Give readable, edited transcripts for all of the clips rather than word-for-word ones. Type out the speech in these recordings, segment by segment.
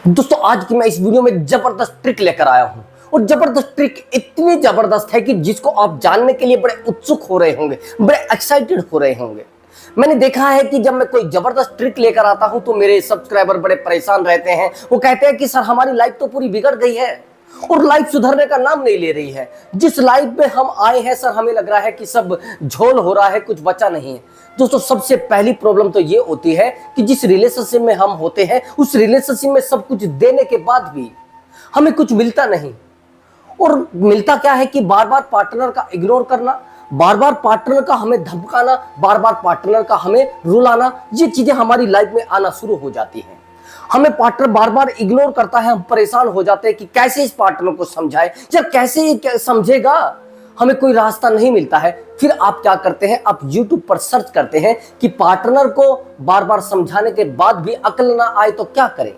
दोस्तों आज की मैं इस वीडियो में जबरदस्त ट्रिक लेकर आया हूं और जबरदस्त ट्रिक इतनी जबरदस्त है कि जिसको आप जानने के लिए बड़े उत्सुक हो रहे होंगे, बड़े एक्साइटेड हो रहे होंगे। मैंने देखा है कि जब मैं कोई जबरदस्त ट्रिक लेकर आता हूं तो मेरे सब्सक्राइबर बड़े परेशान रहते हैं। वो कहते हैं कि सर हमारी लाइफ तो पूरी बिगड़ गई है और लाइफ सुधरने का नाम नहीं ले रही है। जिस लाइफ में हम आए हैं सर हमें लग रहा है कि सब झोल हो रहा है, कुछ बचा नहीं है। दोस्तों सबसे पहली प्रॉब्लम तो ये होती है कि जिस रिलेशनशिप में हम होते हैं उस रिलेशनशिप में सब कुछ देने के बाद भी हमें कुछ मिलता नहीं। और मिलता क्या है कि बार बार पार्टनर का इग्नोर करना, बार बार पार्टनर का हमें धमकाना, बार बार पार्टनर का हमें रुलाना, ये चीजें हमारी लाइफ में आना शुरू हो जाती हैं। हमें पार्टनर बार बार इग्नोर करता है, हम परेशान हो जाते हैं कि कैसे इस पार्टनर को समझाए या कैसे समझेगा, हमें कोई रास्ता नहीं मिलता है। फिर आप क्या करते हैं, आप YouTube पर सर्च करते हैं कि पार्टनर को बार बार समझाने के बाद भी अकल ना आए तो क्या करें।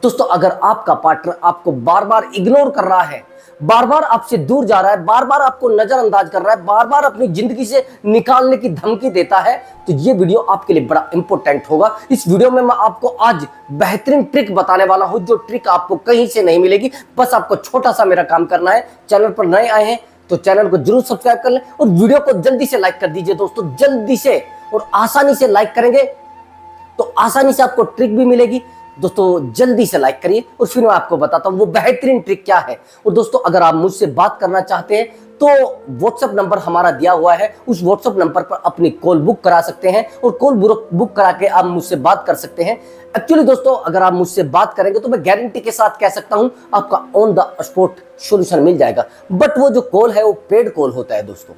दोस्तों अगर आपका पार्टनर आपको बार बार इग्नोर कर रहा है, बार बार आपसे दूर जा रहा है, बार बार आपको नजरअंदाज कर रहा है, बार बार अपनी जिंदगी से निकालने की धमकी देता है, तो ये वीडियो आपके लिए बड़ा इंपॉर्टेंट होगा। इस वीडियो में मैं आपको आज बेहतरीन ट्रिक बताने वाला हूं, जो ट्रिक आपको कहीं से नहीं मिलेगी। बस आपको छोटा सा मेरा काम करना है। चैनल पर नए आए हैं तो चैनल को जरूर सब्सक्राइब कर लें और वीडियो को जल्दी से लाइक कर दीजिए। दोस्तों जल्दी से और आसानी से लाइक करेंगे तो आसानी से आपको ट्रिक भी मिलेगी। दोस्तों जल्दी से लाइक करिए और फिर मैं आपको बताता हूं वो बेहतरीन ट्रिक क्या है। और दोस्तों अगर आप मुझसे बात करना चाहते हैं तो व्हाट्सएप नंबर हमारा दिया हुआ है, उस व्हाट्सएप नंबर पर अपनी कॉल बुक करा सकते हैं और कॉल बुक करा के आप मुझसे बात कर सकते हैं। एक्चुअली दोस्तों अगर आप मुझसे बात करेंगे तो मैं गारंटी के साथ कह सकता हूं आपका ऑन द स्पॉट सॉल्यूशन मिल जाएगा। बट वो जो कॉल है वो पेड कॉल होता है दोस्तों,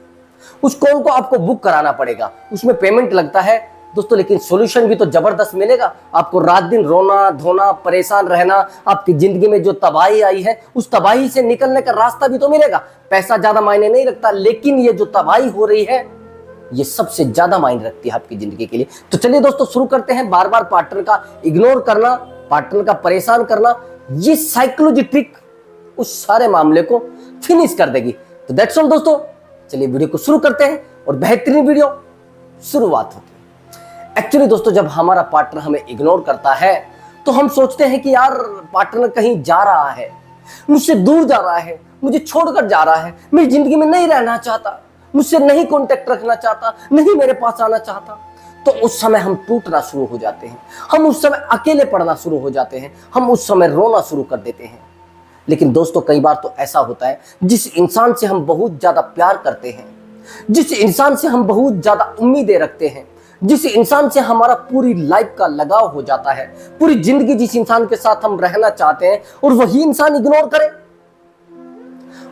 उस कॉल को आपको बुक कराना पड़ेगा, उसमें पेमेंट लगता है दोस्तों। लेकिन सॉल्यूशन भी तो जबरदस्त मिलेगा आपको। रात दिन रोना धोना, परेशान रहना, आपकी जिंदगी में जो तबाही आई है उस तबाही से निकलने का रास्ता भी तो मिलेगा। पैसा ज्यादा मायने नहीं रखता, लेकिन ये जो तबाही हो रही है ये सबसे ज्यादा मायने रखती है आपकी जिंदगी के लिए। तो चलिए दोस्तों शुरू करते हैं। बार बार पार्टनर का इग्नोर करना, पार्टनर का परेशान करना, ये साइकोलॉजी ट्रिक उस सारे मामले को फिनिश कर देगी। तो दैट्स ऑल दोस्तों, चलिए वीडियो को शुरू करते हैं और बेहतरीन वीडियो शुरुआत होती है। एक्चुअली दोस्तों जब हमारा पार्टनर हमें इग्नोर करता है तो हम सोचते हैं कि यार पार्टनर कहीं जा रहा है, मुझसे दूर जा रहा है, मुझे छोड़कर जा रहा है, मेरी जिंदगी में नहीं रहना चाहता, मुझसे नहीं कांटेक्ट रखना चाहता, नहीं मेरे पास आना चाहता। तो उस समय हम टूटना शुरू हो जाते हैं, हम उस समय अकेले पड़ना शुरू हो जाते हैं, हम उस समय रोना शुरू कर देते हैं। लेकिन दोस्तों कई बार तो ऐसा होता है जिस इंसान से हम बहुत ज्यादा प्यार करते हैं, जिस इंसान से हम बहुत ज्यादा उम्मीदें रखते हैं, जिस इंसान से हमारा पूरी लाइफ का लगाव हो जाता है, पूरी जिंदगी जिस इंसान के साथ हम रहना चाहते हैं, और वही इंसान इग्नोर करे,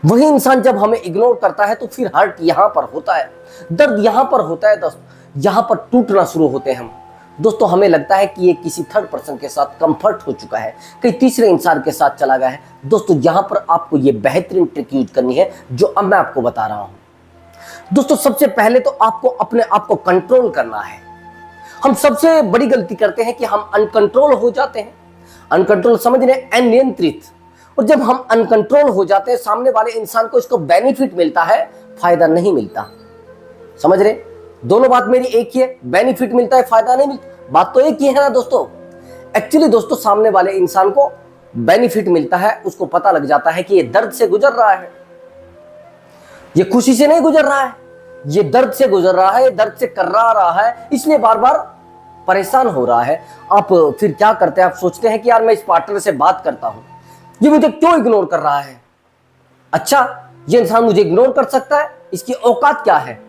वही इंसान जब हमें इग्नोर करता है तो फिर हर्ट यहां पर होता है, दर्द यहां पर होता है दोस्तों, यहां पर टूटना शुरू होते हैं हम। दोस्तों हमें लगता है कि ये किसी थर्ड पर्सन के साथ कंफर्ट हो चुका है, कहीं तीसरे इंसान के साथ चला गया है। दोस्तों यहां पर आपको ये बेहतरीन ट्रिक यूज करनी है जो अब मैं आपको बता रहा हूं। दोस्तों सबसे पहले तो आपको अपने आप को कंट्रोल करना है। हम सबसे बड़ी गलती करते हैं कि हम अनकंट्रोल हो जाते हैं। अनकंट्रोल समझ रहे हैं, अनियंत्रित। और जब हम अनकंट्रोल हो जाते हैं सामने वाले इंसान को इसको बेनिफिट मिलता है, फायदा नहीं मिलता। समझ रहे, दोनों बात मेरी एक ही है, बेनिफिट मिलता है फायदा नहीं मिलता, बात तो एक ही है ना दोस्तों। एक्चुअली दोस्तों सामने वाले इंसान को बेनिफिट मिलता है, उसको पता लग जाता है कि ये दर्द से गुजर रहा है, ये खुशी से नहीं गुजर रहा है, ये दर्द से गुजर रहा है, दर्द से कर्रा रहा है, इसलिए बार बार परेशान हो रहा है। आप फिर क्या करते हैं, आप सोचते हैं कि यार मैं इस पार्टनर से बात करता हूं, ये मुझे क्यों इग्नोर कर रहा है। अच्छा ये इंसान मुझे इग्नोर कर सकता है, इसकी औकात क्या है।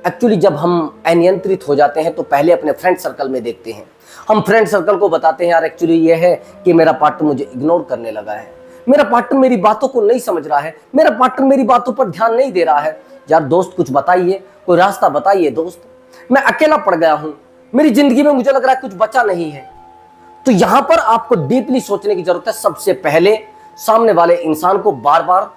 एक्चुअली जब हम अनियंत्रित हो जाते हैं तो पहले अपने फ्रेंड सर्कल में देखते हैं, हम फ्रेंड सर्कल को बताते हैं यार एक्चुअली ये है कि मेरा पार्टनर मुझे इग्नोर करने लगा है, मेरा पार्टनर मेरी बातों को नहीं समझ रहा है, मेरा पार्टनर मेरी बातों पर ध्यान नहीं दे रहा है। यार दोस्त कुछ बताइए, कोई रास्ता बताइए दोस्त, मैं अकेला पड़ गया हूं, मेरी जिंदगी में मुझे लग रहा है कुछ बचा नहीं है। तो यहां पर आपको डीपली सोचने की जरूरत है। सबसे पहले सामने वाले इंसान को बार बार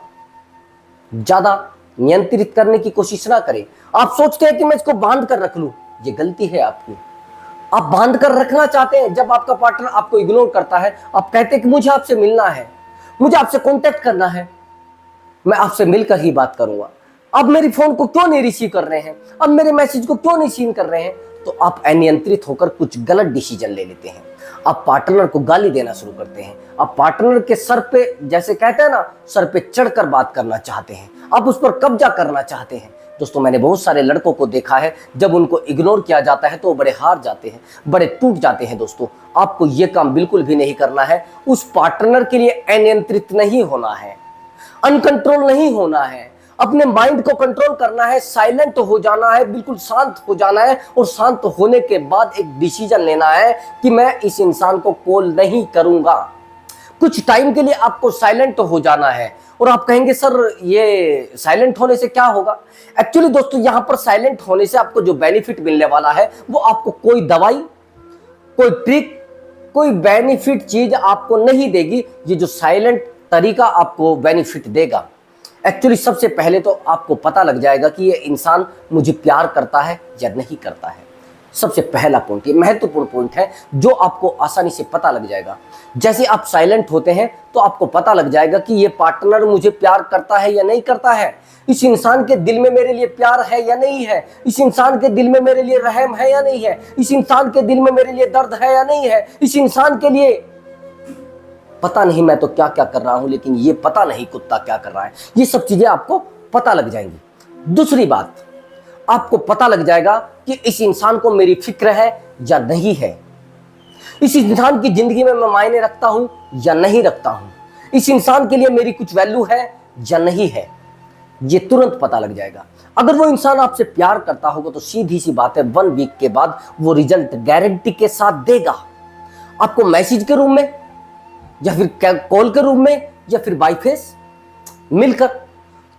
ज्यादा नियंत्रित करने की कोशिश ना करें। आप सोचते हैं कि मैं इसको बांध कर रख लूं, ये गलती है आपकी। आप बांध कर रखना चाहते हैं। जब आपका पार्टनर आपको इग्नोर करता है, आप कहते हैं कि मुझे आपसे मिलना है, मुझे आपसे कांटेक्ट करना है, मैं आपसे मिलकर ही बात करूंगा, अब मेरी फोन को क्यों नहीं रिसीव कर रहे हैं, अब मेरे मैसेज को क्यों नहीं सीन कर रहे हैं। तो आप अनियंत्रित होकर कुछ गलत डिसीजन ले लेते हैं। आप पार्टनर को गाली देना शुरू करते हैं। आप पार्टनर के सर पे, जैसे कहते हैं ना, सर पे चढ़कर बात करना चाहते हैं, आप उस पर कब्जा करना चाहते हैं। दोस्तों, मैंने बहुत सारे लड़कों को देखा है, जब उनको इग्नोर किया जाता है तो वो बड़े हार जाते हैं, बड़े टूट जाते हैं। दोस्तों, आपको ये काम बिल्कुल भी नहीं करना है। उस पार्टनर के लिए अनियंत्रित नहीं होना है, अनकंट्रोल नहीं होना है, अपने माइंड को कंट्रोल करना है, साइलेंट हो जाना है, बिल्कुल शांत हो जाना है, और शांत होने के बाद एक डिसीजन लेना है कि मैं इस इंसान को कॉल नहीं करूंगा। कुछ टाइम के लिए आपको साइलेंट हो जाना है। और आप कहेंगे सर ये साइलेंट होने से क्या होगा? एक्चुअली दोस्तों, यहां पर साइलेंट होने से आपको जो बेनिफिट मिलने वाला है वो आपको कोई दवाई, कोई ट्रिक, कोई बेनिफिट चीज आपको नहीं देगी। ये जो साइलेंट तरीका आपको बेनिफिट देगा, एक्चुअली सबसे पहले तो आपको पता लग जाएगा कि ये इंसान मुझे प्यार करता है या नहीं करता है। सबसे पहला पॉइंट, ये महत्वपूर्ण पॉइंट है जो आपको आसानी से पता लग जाएगा। जैसे आप साइलेंट होते हैं तो आपको पता लग जाएगा कि ये पार्टनर मुझे प्यार करता है या नहीं करता है, इस इंसान के दिल में मेरे लिए प्यार है या नहीं है, इस इंसान के दिल में मेरे लिए रहम है या नहीं है, इस इंसान के दिल में मेरे लिए दर्द है या नहीं है, इस इंसान के लिए पता नहीं मैं तो क्या क्या कर रहा हूं, लेकिन ये पता नहीं कुत्ता क्या कर रहा है। ये सब चीजें आपको पता लग जाएंगी। दूसरी बात, आपको पता लग जाएगा कि इस इंसान को मेरी फिक्र है या नहीं है, इस इंसान की जिंदगी में मैं मायने रखता हूं या नहीं रखता हूं, इस इंसान के लिए मेरी कुछ वैल्यू है या नहीं है। ये तुरंत पता लग जाएगा। अगर वो इंसान आपसे प्यार करता होगा तो सीधी सी बात है, 1 वीक के बाद वो रिजल्ट गारंटी के साथ देगा। आपको मैसेज के रूप में या फिर कॉल के रूप में या फिर बाय फेस मिलकर।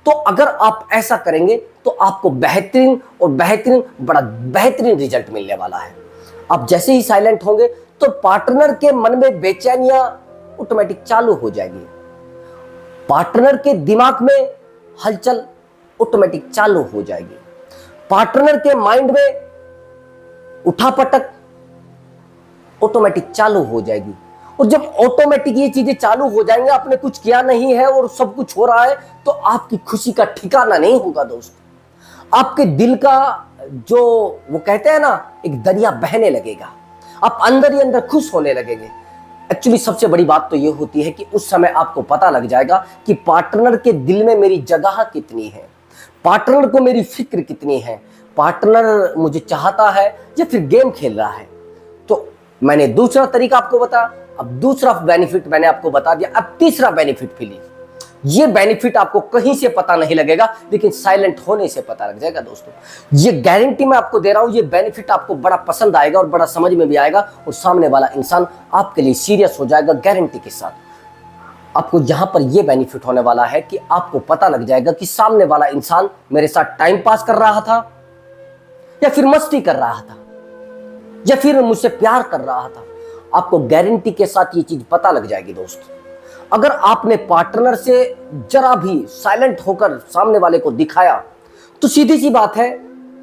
तो अगर आप ऐसा करेंगे तो आपको बेहतरीन और बेहतरीन, बड़ा बेहतरीन रिजल्ट मिलने वाला है। आप जैसे ही साइलेंट होंगे तो पार्टनर के मन में बेचैनियां ऑटोमेटिक चालू हो जाएगी, पार्टनर के दिमाग में हलचल ऑटोमेटिक चालू हो जाएगी, पार्टनर के माइंड में उठापटक ऑटोमेटिक चालू हो जाएगी। और जब ऑटोमेटिक ये चीजें चालू हो जाएंगे, आपने कुछ किया नहीं है और सब कुछ हो रहा है, तो आपकी खुशी का ठिकाना नहीं होगा दोस्त। आपके दिल का जो वो कहते हैं ना, एक दरिया बहने लगेगा, आप अंदर ही अंदर खुश होने लगेंगे। एक्चुअली सबसे बड़ी बात तो ये होती है कि उस समय आपको पता लग जाएगा कि पार्टनर के दिल में मेरी जगह कितनी है, पार्टनर को मेरी फिक्र कितनी है, पार्टनर मुझे चाहता है या फिर गेम खेल रहा है। तो मैंने दूसरा तरीका आपको बताया, अब दूसरा बेनिफिट मैंने आपको बता दिया। अब तीसरा बेनिफिट फिलिंग, ये बेनिफिट आपको कहीं से पता नहीं लगेगा, लेकिन साइलेंट होने से पता लग जाएगा दोस्तों। ये गारंटी मैं आपको दे रहा हूं, ये बेनिफिट आपको बड़ा पसंद आएगा और बड़ा समझ में भी आएगा, और सामने वाला इंसान आपके लिए सीरियस हो जाएगा गारंटी के साथ। आपको यहां पर यह बेनिफिट होने वाला है कि आपको पता लग जाएगा कि सामने वाला इंसान मेरे साथ टाइम पास कर रहा था या फिर मस्ती कर रहा था या फिर मुझसे प्यार कर रहा था। आपको गारंटी के साथ ये चीज पता लग जाएगी दोस्त। अगर आपने पार्टनर से जरा भी साइलेंट होकर सामने वाले को दिखाया, तो सीधी सी बात है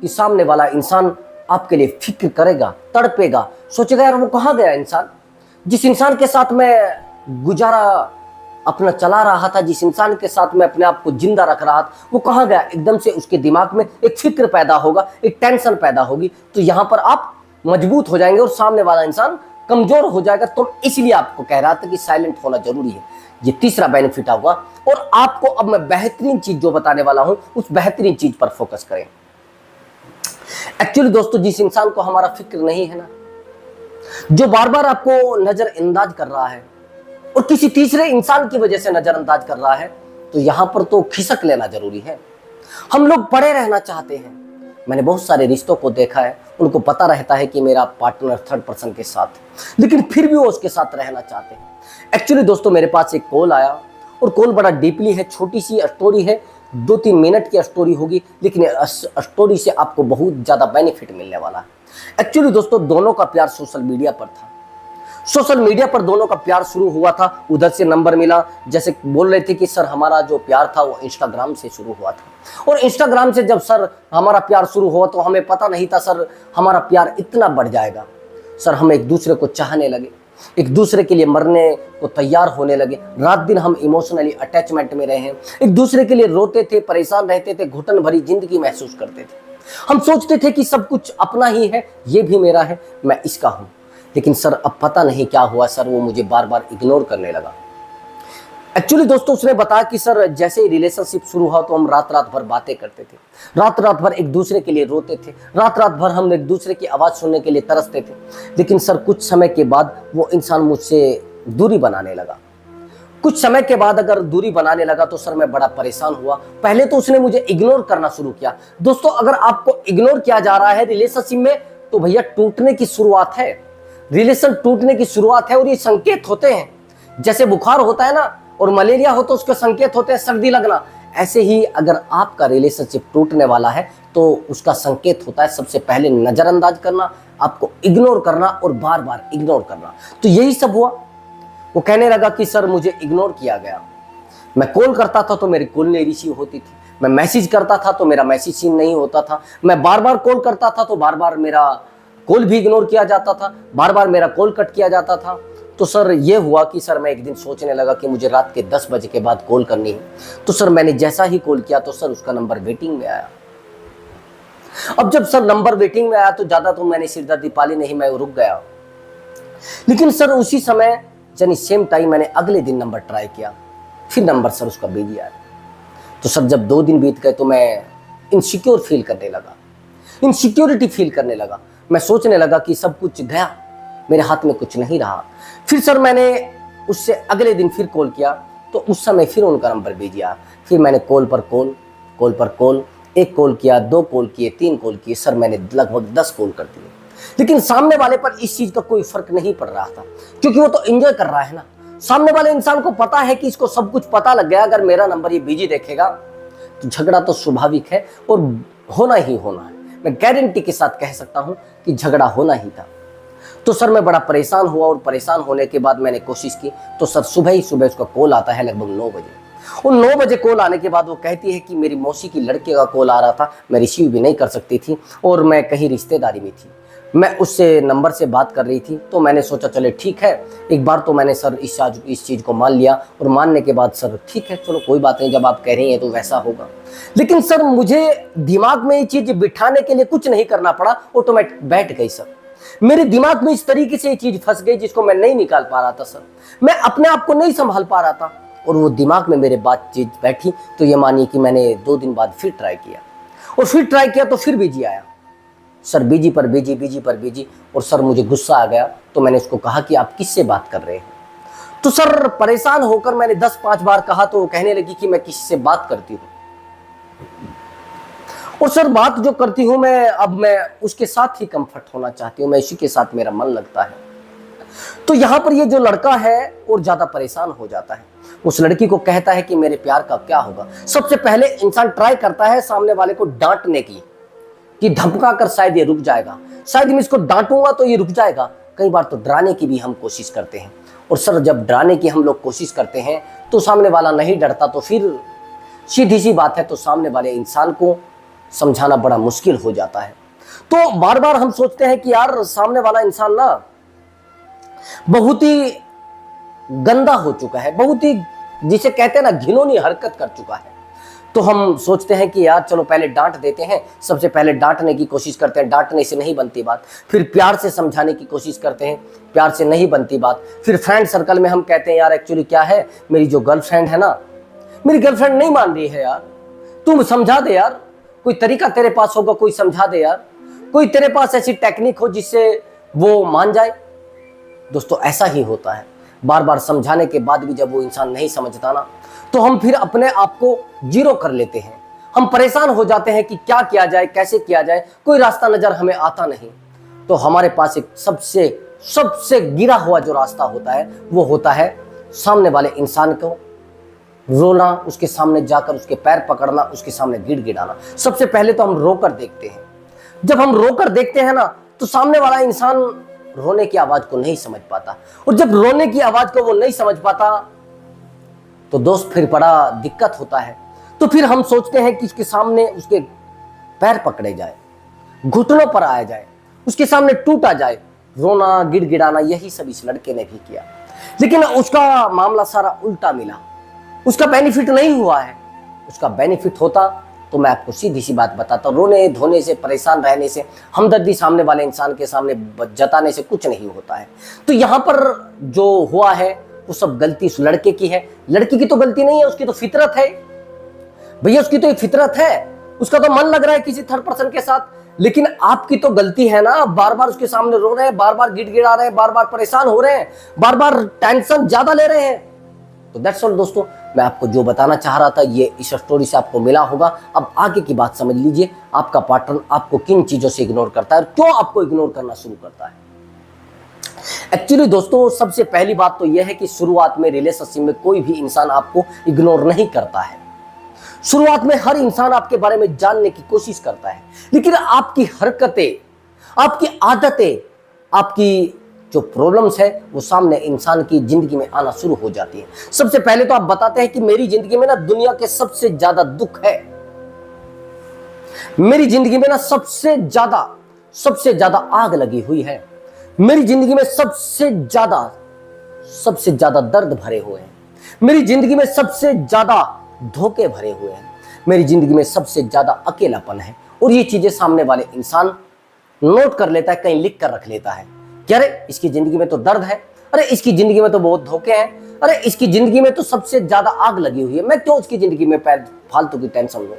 कि सामने वाला इंसान आपके लिए फिक्र करेगा, तड़पेगा, सोचेगा यार वो कहाँ गया इंसान, जिस इंसान के साथ मैं गुजारा अपना चला रहा था, जिस इंसान के साथ मैं अपने आप को जिंदा रख रहा था, वो कहाँ गया। एकदम से उसके दिमाग में एक फिक्र पैदा होगा, एक टेंशन पैदा होगी। तो यहाँ पर आप मजबूत हो जाएंगे और सामने वाला इंसान कमजोर हो जाएगा। तो इसलिए आपको कह रहा था कि साइलेंट होना जरूरी है। ये तीसरा बेनिफिट होगा। और आपको अब मैं बेहतरीन चीज जो बताने वाला हूं, उस बेहतरीन चीज पर फोकस करें। एक्चुअली दोस्तों, जिस इंसान को हमारा फिक्र नहीं है ना, जो बार बार आपको नजरअंदाज कर रहा है और किसी तीसरे इंसान की वजह से नजरअंदाज कर रहा है, तो यहां पर तो खिसक लेना जरूरी है। हम लोग पड़े रहना चाहते हैं। मैंने बहुत सारे रिश्तों को देखा है, उनको पता रहता है कि मेरा पार्टनर थर्ड पर्सन के साथ, लेकिन फिर भी वो उसके साथ रहना चाहते हैं। एक्चुअली दोस्तों, मेरे पास एक कॉल आया और कॉल बड़ा डीपली है, छोटी सी स्टोरी है, 2-3 मिनट की स्टोरी होगी, लेकिन स्टोरी से आपको बहुत ज्यादा बेनिफिट मिलने वाला है। एक्चुअली दोस्तों, दोनों का प्यार सोशल मीडिया पर था। सोशल मीडिया पर दोनों का प्यार शुरू हुआ था। उधर से नंबर मिला, जैसे बोल रहे थे कि सर हमारा जो प्यार था वो इंस्टाग्राम से शुरू हुआ था। और इंस्टाग्राम से जब सर हमारा प्यार शुरू हुआ तो हमें पता नहीं था सर हमारा प्यार इतना बढ़ जाएगा। सर हम एक दूसरे को चाहने लगे, एक दूसरे के लिए मरने को तैयार होने लगे। रात दिन हम इमोशनली अटैचमेंट में रहे हैं, एक दूसरे के लिए रोते थे, परेशान रहते थे, घुटन भरी जिंदगी महसूस करते थे। हम सोचते थे कि सब कुछ अपना ही है, ये भी मेरा है, मैं इसका हूं। लेकिन सर अब पता नहीं क्या हुआ सर, वो मुझे बार बार इग्नोर करने लगा। एक्चुअली दोस्तों उसने बताया कि सर जैसे ही रिलेशनशिप शुरू हुआ तो हम रात रात भर बातें करते थे, रात रात भर एक दूसरे के लिए रोते थे, रात रात भर हम एक दूसरे की आवाज़ सुनने के लिए तरसते थे। लेकिन सर कुछ समय के बाद वो इंसान मुझसे दूरी बनाने लगा। कुछ समय के बाद अगर दूरी बनाने लगा तो सर मैं बड़ा परेशान हुआ। पहले तो उसने मुझे इग्नोर करना शुरू किया। दोस्तों अगर आपको इग्नोर किया जा रहा है रिलेशनशिप में तो भैया टूटने की शुरुआत है, रिलेशन टूटने की शुरुआत है। और ये संकेत होते हैं, जैसे बुखार होता है ना और मलेरिया हो तो उसके संकेत होते हैं सर्दी लगना, ऐसे ही अगर आपका रिलेशनशिप टूटने वाला है तो उसका संकेत होता है सबसे पहले नजरअंदाज करना, आपको इग्नोर करना और बार बार इग्नोर करना। तो यही सब हुआ। वो कहने लगा कि सर मुझे इग्नोर किया गया, मैं कॉल करता था तो मेरी कॉल नहीं रिसीव होती थी, मैं मैसेज करता था तो मेरा मैसेज सीन नहीं होता था, मैं बार बार कॉल करता था तो बार बार मेरा कॉल भी इग्नोर किया जाता था, बार बार मेरा कॉल कट किया जाता था। तो सर ये हुआ कि सर मैं एक दिन सोचने लगा कि मुझे रात के 10 बजे के बाद कॉल करनी है। तो सर मैंने जैसा ही कॉल किया तो सर उसका नंबर वेटिंग में आया। अब जब सर नंबर वेटिंग में आया तो ज्यादा तो मैंने सिरदर्दी पाली नहीं, मैं रुक गया। लेकिन सर उसी समय यानी सेम टाइम मैंने अगले दिन नंबर ट्राई किया, फिर नंबर सर उसका बिजी आया। तो सर जब 2 दिन बीत गए तो मैं इनसिक्योर फील करने लगा, इनसिक्योरिटी फील करने लगा। मैं सोचने लगा कि सब कुछ गया, मेरे हाथ में कुछ नहीं रहा। फिर सर मैंने उससे अगले दिन फिर कॉल किया तो उस समय फिर उनका नंबर बिजी आया। फिर मैंने कॉल पर कॉल, कॉल पर कॉल, 1 कॉल किया, 2 कॉल किए, 3 कॉल किए, सर मैंने लगभग 10 कॉल कर दिए। लेकिन सामने वाले पर इस चीज का कोई फर्क नहीं पड़ रहा था, क्योंकि वो तो एंजॉय कर रहा है ना। सामने वाले इंसान को पता है कि इसको सब कुछ पता लग गया, अगर मेरा नंबर ये बिजी देखेगा तो झगड़ा तो स्वाभाविक है और होना ही होना है। मैं गारंटी के साथ कह सकता हूं कि झगड़ा होना ही था। तो सर मैं बड़ा परेशान हुआ और परेशान होने के बाद मैंने कोशिश की तो सर सुबह ही सुबह उसका कॉल आता है लगभग 9 बजे। और 9 बजे कॉल आने के बाद वो कहती है कि मेरी मौसी की लड़के का कॉल आ रहा था, मैं रिसीव भी नहीं कर सकती थी और मैं कहीं रिश्तेदारी में थी, मैं उससे नंबर से बात कर रही थी। तो मैंने सोचा चले ठीक है, एक बार तो मैंने सर इस चीज़ को मान लिया और मानने के बाद सर ठीक है चलो कोई बात नहीं, जब आप कह रही हैं तो वैसा होगा। लेकिन सर मुझे दिमाग में ये चीज़ बिठाने के लिए कुछ नहीं करना पड़ा, ऑटोमेटिक बैठ गई सर। मेरे दिमाग में इस तरीके से ये चीज फंस गई जिसको मैं नहीं निकाल पा रहा था सर, मैं अपने आप को नहीं संभाल पा रहा था और वो दिमाग में मेरे बात चीज बैठी। तो ये मानिए कि मैंने 2 दिन बाद फिर ट्राई किया और फिर ट्राई किया तो फिर बिजी आया सर, बिजी पर बिजी, बिजी पर बिजी। और सर मुझे गुस्सा आ गया तो मैंने उसको कहा कि आप किससे बात कर रहे हैं। तो सर परेशान होकर मैंने 10-5 बार कहा तो वो कहने लगी कि मैं किसी से बात करती हूँ। और सर बात जो करती हूं मैं उसके साथ ही कंफर्ट होना चाहती हूं, मैं इसी के साथ मेरा मन लगता है। तो यहां पर ये जो लड़का है और ज्यादा परेशान हो जाता है, उस लड़की को कहता है कि मेरे प्यार का क्या होगा। सबसे पहले इंसान ट्राई करता है सामने वाले को डांटने की, कि धमका कर शायद ये रुक जाएगा, शायद मैं इसको डांटूंगा तो ये रुक जाएगा। कई बार तो डराने की भी हम कोशिश करते हैं और सर जब डराने की हम लोग कोशिश करते हैं तो सामने वाला नहीं डरता तो फिर सीधी सी बात है तो सामने वाले इंसान को समझाना बड़ा मुश्किल हो जाता है। तो बार बार हम सोचते हैं कि यार सामने वाला इंसान ना बहुत ही गंदा हो चुका है, बहुत ही जिसे कहते हैं ना घिनौनी हरकत कर चुका है। तो हम सोचते हैं कि यार चलो पहले डांट देते हैं, सबसे पहले डांटने की कोशिश करते हैं, डांटने से नहीं बनती बात, फिर प्यार से समझाने की कोशिश करते हैं, प्यार से नहीं बनती बात, फिर फ्रेंड सर्कल में हम कहते हैं यार एक्चुअली क्या है, मेरी जो गर्लफ्रेंड है ना, मेरी गर्लफ्रेंड नहीं मान रही है यार, तुम समझा दे यार, कोई तरीका तेरे पास होगा, कोई समझा दे यार, कोई तेरे पास ऐसी टेक्निक हो जिससे वो मान जाए। दोस्तों ऐसा ही होता है, बार बार समझाने के बाद भी जब वो इंसान नहीं समझता ना तो हम फिर अपने आप को जीरो कर लेते हैं, हम परेशान हो जाते हैं कि क्या किया जाए, कैसे किया जाए, कोई रास्ता नजर हमें आता नहीं। तो हमारे पास एक सबसे गिरा हुआ जो रास्ता होता है वो होता है सामने वाले इंसान को रोना, उसके सामने जाकर उसके पैर पकड़ना, उसके सामने गिड़गिड़ाना। सबसे पहले तो हम रोकर देखते हैं, जब हम रोकर देखते हैं ना तो सामने वाला इंसान रोने की आवाज को नहीं समझ पाता, और जब रोने की आवाज को वो नहीं समझ पाता तो दोस्त फिर बड़ा दिक्कत होता है। तो फिर हम सोचते हैं कि उसके सामने उसके पैर पकड़े जाए, घुटनों पर आया जाए, उसके सामने टूटा जाए, रोना गिड़गिड़ाना, यही सब इस लड़के ने भी किया। लेकिन उसका मामला सारा उल्टा मिला, उसका बेनिफिट नहीं हुआ है। उसका बेनिफिट होता तो मैं आपको सीधी सी बात बताता हूँ, रोने धोने से, परेशान रहने से, हमदर्दी सामने वाले इंसान के सामने जताने से कुछ नहीं होता है। तो यहाँ पर जो हुआ है वो सब गलती उस लड़के की है। लड़की की तो गलती नहीं है, उसकी तो फितरत है भैया, उसकी तो एक फितरत है, उसका तो मन लग रहा है किसी थर्ड पर्सन के साथ। लेकिन आपकी तो गलती है ना, बार बार उसके सामने रो रहे हैं, बार बार गिड़गिड़ा रहे हैं, बार बार परेशान हो रहे हैं, बार बार टेंशन ज्यादा ले रहे हैं। तो दैट्स ऑल दोस्तों, मैं आपको जो बताना चाह रहा था ये इस स्टोरी से आपको मिला होगा। अब आगे की बात समझ लीजिए, आपका पार्टनर आपको किन चीजों से इग्नोर करता है और क्यों आपको इग्नोर करना शुरू करता है। एक्चुअली दोस्तों, सबसे पहली बात तो यह है कि शुरुआत में रिलेशनशिप में कोई भी इंसान आपको इग्नोर नहीं करता है। शुरुआत में हर इंसान आपके बारे में जानने की कोशिश करता है, लेकिन आपकी हरकतें, आपकी आदतें, आपकी जो प्रॉब्लम्स है वो सामने इंसान की जिंदगी में आना शुरू हो जाती है। सबसे पहले तो आप बताते हैं कि मेरी जिंदगी में ना दुनिया के सबसे ज्यादा दुख है, मेरी जिंदगी में ना सबसे ज्यादा आग लगी हुई है, मेरी जिंदगी में सबसे ज्यादा दर्द भरे हुए हैं, मेरी जिंदगी में सबसे ज्यादा धोखे भरे हुए हैं, मेरी जिंदगी में सबसे ज्यादा अकेलापन है। और ये चीजें सामने वाले इंसान नोट कर लेता है, कहीं लिख कर रख लेता है कि अरे इसकी जिंदगी में तो दर्द है, अरे इसकी जिंदगी में तो बहुत धोखे हैं, अरे इसकी जिंदगी में तो सबसे ज्यादा आग लगी हुई है, मैं क्यों उसकी जिंदगी में फालतू की टेंशन लूं।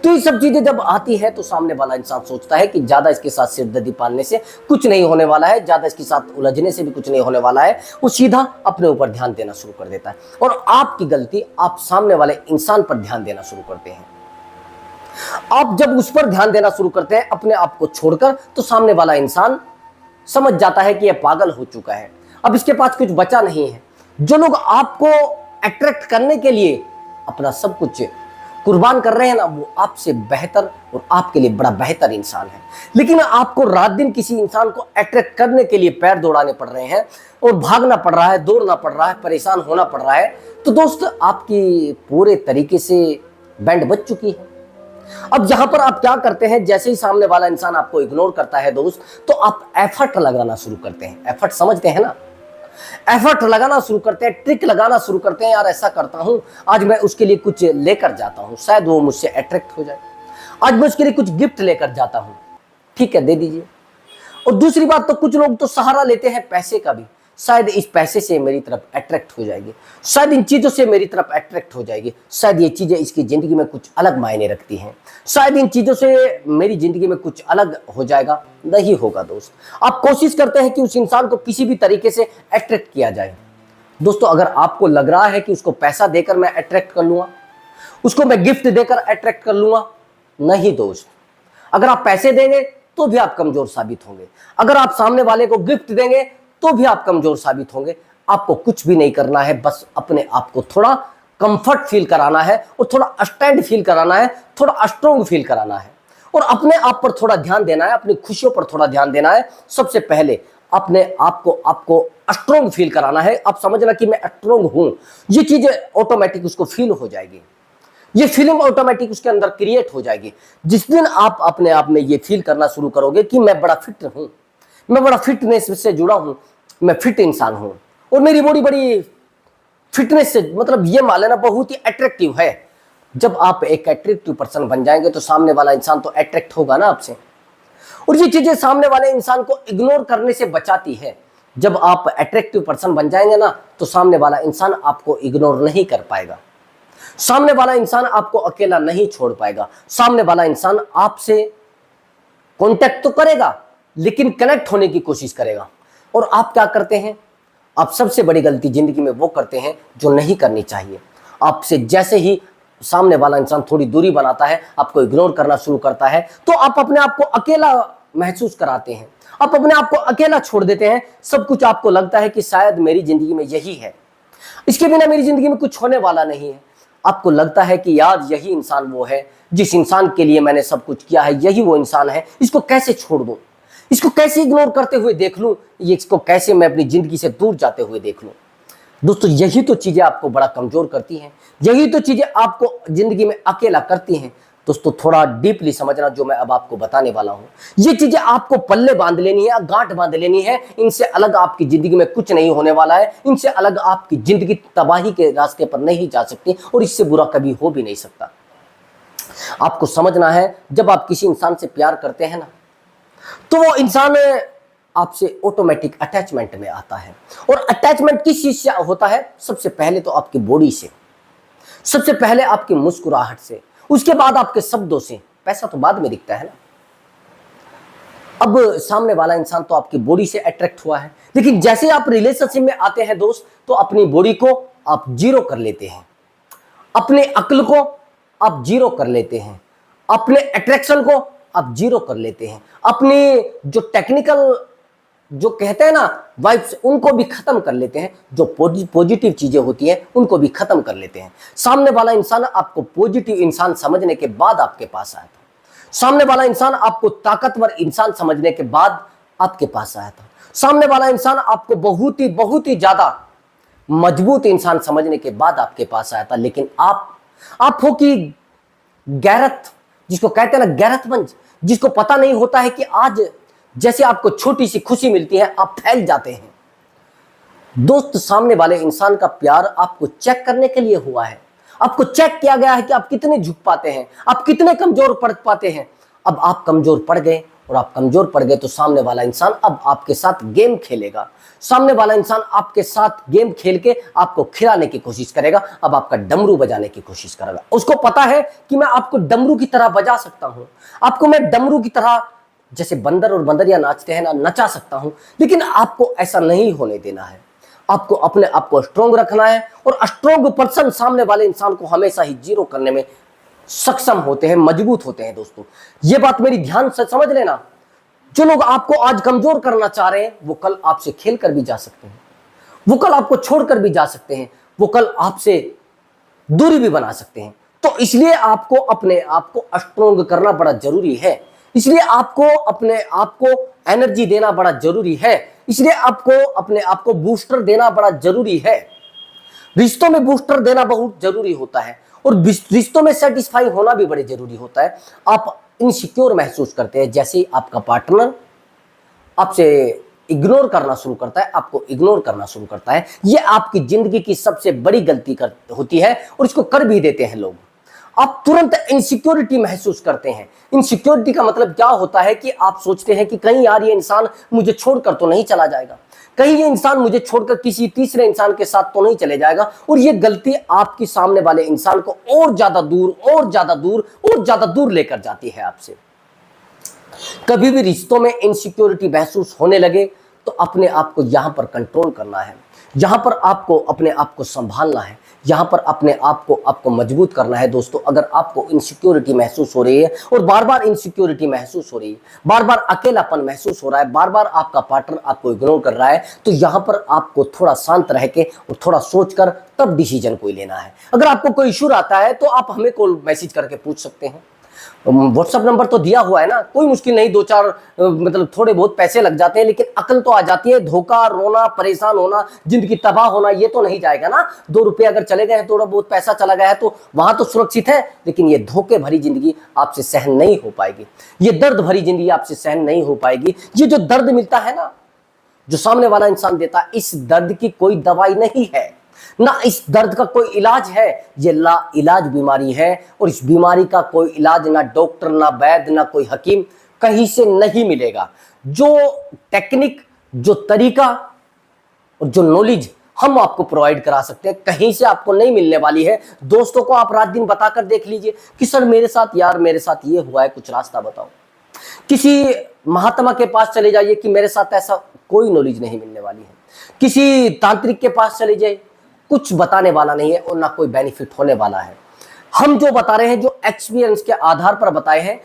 तो ये सब चीजें जब आती है तो सामने वाला इंसान सोचता है कि ज्यादा इसके साथ सिरदर्दी पालने से कुछ नहीं होने वाला है, ज्यादा इसके साथ उलझने से भी कुछ नहीं होने वाला है। वो सीधा अपने ऊपर ध्यान देना शुरू कर देता है और आपकी गलती, आप सामने वाले इंसान पर ध्यान देना शुरू करते हैं। आप जब उस पर ध्यान देना शुरू करते हैं अपने आप को छोड़कर, तो सामने वाला इंसान समझ जाता है कि यह पागल हो चुका है, अब इसके पास कुछ बचा नहीं है। जो लोग आपको अट्रैक्ट करने के लिए अपना सब कुछ कुर्बान कर रहे हैं ना, वो आपसे बेहतर और आपके लिए बड़ा बेहतर इंसान है। लेकिन आपको रात दिन किसी इंसान को अट्रैक्ट करने के लिए पैर दौड़ाने पड़ रहे हैं और भागना पड़ रहा है, दौड़ना पड़ रहा है, परेशान होना पड़ रहा है, तो दोस्त आपकी पूरे तरीके से बैंड बज चुकी है। अब यहां पर आप क्या करते हैं, जैसे ही सामने वाला इंसान आपको इग्नोर करता है दोस्त, तो आप एफर्ट लगाना शुरू करते हैं। एफर्ट समझते हैं ना, एफर्ट लगाना शुरू करते हैं, ट्रिक लगाना शुरू करते हैं। यार ऐसा करता हूं, आज मैं उसके लिए कुछ लेकर जाता हूं, शायद वो मुझसे अट्रैक्ट हो जाए, आज मैं उसके लिए कुछ गिफ्ट लेकर जाता हूं, ठीक है दे दीजिए। और दूसरी बात, तो कुछ लोग तो सहारा लेते हैं पैसे का भी, शायद इस पैसे से मेरी तरफ अट्रैक्ट हो जाएगी, शायद इन चीजों से मेरी तरफ अट्रैक्ट हो जाएगी, शायद ये चीजें इसकी जिंदगी में कुछ अलग मायने रखती हैं, शायद इन चीजों से मेरी जिंदगी में कुछ अलग हो जाएगा। नहीं होगा दोस्त। आप कोशिश करते हैं कि उस इंसान को किसी भी तरीके से अट्रैक्ट किया जाए। दोस्तों, अगर आपको लग रहा है कि उसको पैसा देकर मैं अट्रैक्ट कर लूंगा, उसको मैं गिफ्ट देकर अट्रैक्ट कर लूंगा, नहीं दोस्त। अगर आप पैसे देंगे तो भी आप कमजोर साबित होंगे, अगर आप सामने वाले को गिफ्ट देंगे तो भी आप कमजोर साबित होंगे। आपको कुछ भी नहीं करना है, बस अपने आप को थोड़ा कंफर्ट फील कराना है और थोड़ा स्टैंड फील कराना है, थोड़ा स्ट्रॉन्ग फील कराना है और अपने आप पर थोड़ा ध्यान देना है, अपनी खुशियों पर थोड़ा ध्यान देना है। सबसे पहले अपने आप को आपको स्ट्रॉन्ग फील कराना है। आप समझना कि मैं स्ट्रॉन्ग हूं, ये चीजें ऑटोमेटिक उसको फील हो जाएगी, ये फीलिंग ऑटोमेटिक उसके अंदर क्रिएट हो जाएगी। जिस दिन आप अपने आप में ये फील करना शुरू करोगे कि मैं बड़ा फिट हूं, मैं बड़ा फिटनेस से जुड़ा हूं, मैं फिट इंसान हूं और मेरी बॉडी बड़ी फिटनेस से, मतलब ये मान लेना बहुत ही अट्रैक्टिव है। जब आप एक अट्रैक्टिव पर्सन बन जाएंगे तो सामने वाला इंसान तो अट्रैक्ट होगा ना आपसे, और ये चीजें सामने वाले इंसान को इग्नोर करने से बचाती है। जब आप अट्रैक्टिव पर्सन बन जाएंगे ना, तो सामने वाला इंसान आपको इग्नोर नहीं कर पाएगा, सामने वाला इंसान आपको अकेला नहीं छोड़ पाएगा, सामने वाला इंसान आपसे कांटेक्ट तो करेगा लेकिन कनेक्ट होने की कोशिश करेगा। और आप क्या करते हैं, आप सबसे बड़ी गलती जिंदगी में वो करते हैं जो नहीं करनी चाहिए। आपसे जैसे ही सामने वाला इंसान थोड़ी दूरी बनाता है, आपको इग्नोर करना शुरू करता है, तो आप अपने आप को अकेला महसूस कराते हैं, आप अपने आप को अकेला छोड़ देते हैं। सब कुछ आपको लगता है कि शायद मेरी जिंदगी में यही है, इसके बिना मेरी जिंदगी में कुछ होने वाला नहीं है। आपको लगता है कि यार यही इंसान वो है जिस इंसान के लिए मैंने सब कुछ किया है, यही वो इंसान है, इसको कैसे छोड़ दूं, इसको कैसे इग्नोर करते हुए देख लूं, ये इसको कैसे मैं अपनी जिंदगी से दूर जाते हुए देख लूं। दोस्तों, यही तो चीजें आपको बड़ा कमजोर करती हैं, यही तो चीजें आपको जिंदगी में अकेला करती हैं। दोस्तों, थोड़ा डीपली समझना जो मैं अब आपको बताने वाला हूं, ये चीजें आपको पल्ले बांध लेनी है, गांठ बांध लेनी है। इनसे अलग आपकी जिंदगी में कुछ नहीं होने वाला है, इनसे अलग आपकी जिंदगी तबाही के रास्ते पर नहीं जा सकती और इससे बुरा कभी हो भी नहीं सकता। आपको समझना है, जब आप किसी इंसान से प्यार करते हैं ना, तो वो इंसान आपसे ऑटोमेटिक अटैचमेंट में आता है। और अटैचमेंट किस चीज से होता है? सबसे पहले तो आपकी बॉडी से, सबसे पहले आपकी मुस्कुराहट से, उसके बाद आपके शब्दों से। पैसा तो बाद में दिखता है ना। अब सामने वाला इंसान तो आपकी बॉडी से अट्रैक्ट हुआ है, लेकिन जैसे आप रिलेशनशिप में आते हैं दोस्त, तो अपनी बॉडी को आप जीरो कर लेते हैं, अपने अक्ल को आप जीरो कर लेते हैं, अपने अट्रैक्शन को आप जीरो कर लेते हैं, अपने जो टेक्निकल जो कहते हैं ना वाइब्स, उनको भी खत्म कर लेते हैं। जो पॉजिटिव चीजें होती हैं उनको भी खत्म कर लेते हैं। सामने वाला इंसान आपको पॉजिटिव इंसान समझने के बाद आपके पास आया था। सामने वाला इंसान आपको ताकतवर इंसान समझने के बाद आपके पास आया था। सामने वाला इंसान आपको बहुत ही ज्यादा मजबूत इंसान समझने के बाद आपके पास आया था। लेकिन आप हो कि गैरत, जिसको कहते हैं ना गैरतमंद, जिसको पता नहीं होता है कि आज जैसे आपको छोटी सी खुशी मिलती है आप फैल जाते हैं। दोस्त, सामने वाले इंसान का प्यार आपको चेक करने के लिए हुआ है। आपको चेक किया गया है कि आप कितने झुक पाते हैं, आप कितने कमजोर पड़ पाते हैं। अब आप कमजोर पड़ गए, और आप कमजोर पड़ गए तो सामने वाला इंसान अब आपके साथ गेम खेलेगा। सामने वाला इंसान आपके साथ गेम खेल के आपको खिलाने की कोशिश करेगा। अब आपका डमरू बजाने की कोशिश करेगा। उसको पता है कि मैं आपको डमरू की तरह बजा सकता हूं, आपको मैं डमरू की तरह जैसे बंदर और बंदरिया नाचते हैं ना, नचा सकता हूं। लेकिन आपको ऐसा नहीं होने देना है। आपको अपने आप को स्ट्रोंग रखना है, और स्ट्रोंग पर्सन सामने वाले इंसान को हमेशा ही जीरो करने में सक्षम होते हैं, मजबूत होते हैं। दोस्तों, ये बात मेरी ध्यान से समझ लेना। जो लोग आपको आज कमजोर करना चाह रहे हैं, वो कल आपसे खेल कर भी जा सकते हैं, वो कल आपको छोड़कर भी जा सकते हैं, वो कल आपसे दूरी भी बना सकते हैं। तो इसलिए आपको अपने आप को स्ट्रोंग करना बड़ा जरूरी है। इसलिए आपको अपने आप को एनर्जी देना बड़ा जरूरी है। इसलिए आपको अपने आप को बूस्टर देना बड़ा जरूरी है। रिश्तों में बूस्टर देना बहुत जरूरी होता है, और रिश्तों में सेटिस्फाई होना भी बड़े जरूरी होता है। आप इनसिक्योर महसूस करते हैं जैसे ही आपका पार्टनर आपसे इग्नोर करना शुरू करता है, आपको इग्नोर करना शुरू करता है। यह आपकी जिंदगी की सबसे बड़ी गलती होती है, और इसको कर भी देते हैं लोग। आप तुरंत इनसिक्योरिटी महसूस करते हैं। इनसिक्योरिटी का मतलब क्या होता है कि आप सोचते हैं कि कहीं यार ये इंसान मुझे छोड़कर तो नहीं चला जाएगा, कहीं ये इंसान मुझे छोड़कर किसी तीसरे इंसान के साथ तो नहीं चले जाएगा। और ये गलती आपकी सामने वाले इंसान को और ज्यादा दूर और ज्यादा दूर और ज्यादा दूर लेकर जाती है आपसे। कभी भी रिश्तों में इनसिक्योरिटी महसूस होने लगे तो अपने आप को यहां पर कंट्रोल करना है, यहां पर आपको अपने आप को संभालना है, यहां पर अपने आप को आपको मजबूत करना है। दोस्तों, अगर आपको इनसिक्योरिटी महसूस हो रही है, और बार बार इनसिक्योरिटी महसूस हो रही है, बार बार अकेलापन महसूस हो रहा है, बार बार आपका पार्टनर आपको इग्नोर कर रहा है, तो यहां पर आपको थोड़ा शांत रह के और थोड़ा सोचकर तब डिसीजन कोई लेना है। अगर आपको कोई इशू आता है तो आप हमें कॉल मैसेज करके पूछ सकते हैं। व्हाट्सएप नंबर तो दिया हुआ है ना, कोई मुश्किल नहीं। 2-4 मतलब थोड़े बहुत पैसे लग जाते हैं, लेकिन अकल तो आ जाती है। धोखा, रोना, परेशान होना, जिंदगी तबाह होना, ये तो नहीं जाएगा ना। 2 रुपये अगर चले गए, थोड़ा बहुत पैसा चला गया है, तो वहां तो सुरक्षित है। लेकिन ये धोखे भरी जिंदगी आपसे सहन नहीं हो पाएगी, ये दर्द भरी जिंदगी आपसे सहन नहीं हो पाएगी। ये जो दर्द मिलता है ना, जो सामने वाला इंसान देता है, इस दर्द की कोई दवाई नहीं है, ना इस दर्द का कोई इलाज है। ये ला इलाज बीमारी है, और इस बीमारी का कोई इलाज ना डॉक्टर, ना वैद्य, ना कोई हकीम कहीं से नहीं मिलेगा। जो टेक्निक, जो तरीका और जो नॉलेज हम आपको प्रोवाइड करा सकते हैं, कहीं से आपको नहीं मिलने वाली है। दोस्तों को आप रात दिन बताकर देख लीजिए कि सर मेरे साथ ये हुआ है, कुछ रास्ता बताओ। किसी महात्मा के पास चले जाइए कि मेरे साथ ऐसा, कोई नॉलेज नहीं मिलने वाली है। किसी तांत्रिक के पास चले जाइए, कुछ बताने वाला नहीं है, और ना कोई बेनिफिट होने वाला है। हम जो बता रहे हैं, जो एक्सपीरियंस के आधार पर बताए हैं,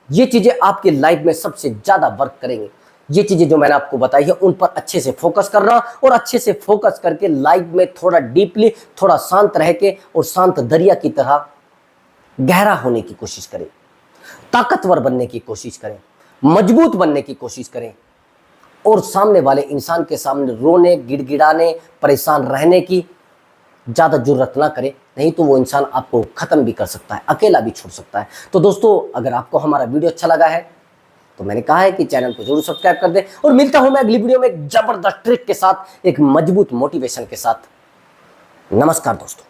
ये चीजें आपकी लाइफ में सबसे ज्यादा वर्क करेंगे। ये चीजें जो मैंने आपको बताई है, उन पर अच्छे से फोकस करना, और अच्छे से फोकस करके लाइफ में थोड़ा डीपली, थोड़ा शांत रह के, और शांत दरिया की तरह गहरा होने की कोशिश करें, ताकतवर बनने की कोशिश करें, मजबूत बनने की कोशिश करें, और सामने वाले इंसान के सामने रोने, गिड़गिड़ाने, परेशान रहने की ज्यादा जरूरत ना करें। नहीं तो वो इंसान आपको खत्म भी कर सकता है, अकेला भी छोड़ सकता है। तो दोस्तों, अगर आपको हमारा वीडियो अच्छा लगा है तो मैंने कहा है कि चैनल को जरूर सब्सक्राइब कर दें, और मिलता हूं मैं अगली वीडियो में एक जबरदस्त ट्रिक के साथ, एक मजबूत मोटिवेशन के साथ। नमस्कार दोस्तों।